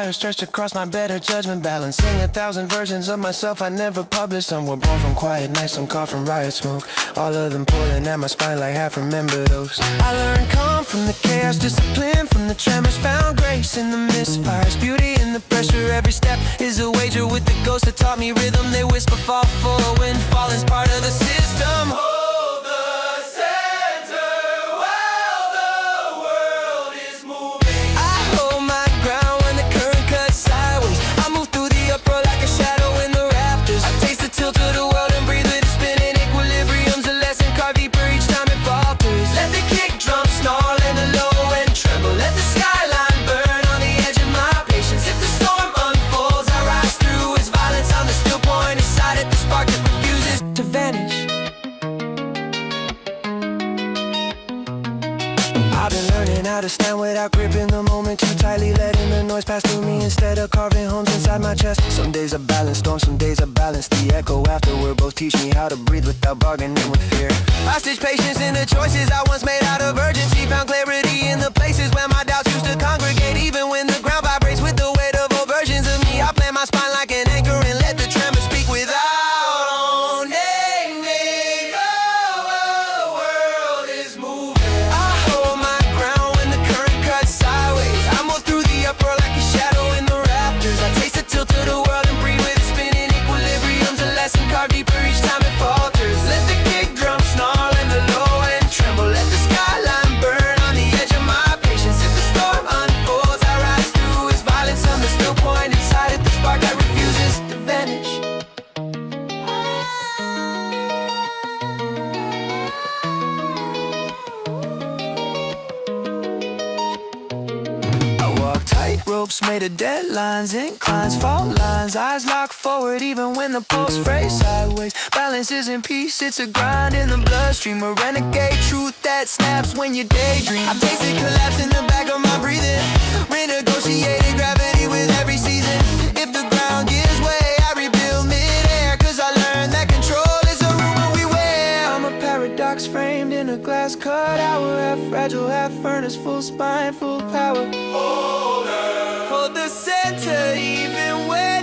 fire stretched across my better judgment balance. Sing 1,000 versions of myself I never published. Some were born from quiet nights, some caught from riot smoke. All of them pulling at my spine like half remember those. I learned calm from the chaos, discipline from the tremors. Found grace in the misfires, beauty in the pressure. Every step is a wager with the ghost that taught me rhythm. They whisper fall for a wind, falling's part of the system. Hold the center while the world is moving. I hold my ground when the current cuts sideways. I move through the uproar like a shadow in the rafters. I taste the tilt of the world and breathe with it spinning. Equilibrium's a lesson carved deeper each time it falters. Let the kick drum snarl and the low end tremble. Let the skyline burn on the edge of my patience. If the storm unfolds, I rise through its violence. I'm the still point inside it, the spark that refuses to vanish. I've been learning how to stand without gripping the moment too tightly, letting the noise pass through me instead of carving homes inside my chest. Some days I balance storms, some days I balance the echo afterward. Both teach me how to breathe without bargaining with fear. I stitch patience in the choices I once made out of urgency. Found clarity in the places where my doubts used to congregate. Even when the ground vibrates with the weight of old versions of me, I plant my spine like an anchor and let the tremor speak without owning me. The world is moving. I hold my ground when the current cuts sideways. I move through the uproar like a shadow in the rafters. I taste the tilt of the world and breathe with it spinning. Equilibrium's a lesson carved deeper each time it falters. Let the kick drum snarl and the low end tremble. Let the skyline burn on the edge of my patience. If the storm unfolds, I rise through its violence. I'm the still point inside it, the spark that refuses to vanish. I walk tight ropes made of deadlines, inclines, fault lines. Eyes lock forward even when the pulse frays sideways. Balance isn't peace, it's a grind in the bloodstream. A renegade truth that snaps when you daydream. I've tasted collapse in the back of my breathing. Renegotiated gravity with every season. If the ground gives way, I rebuild mid-air. Cause I learned that control is a rumor we wear. I'm a paradox framed in a glass cutout. Half fragile, half furnace, full spine, full power. Hold the center even when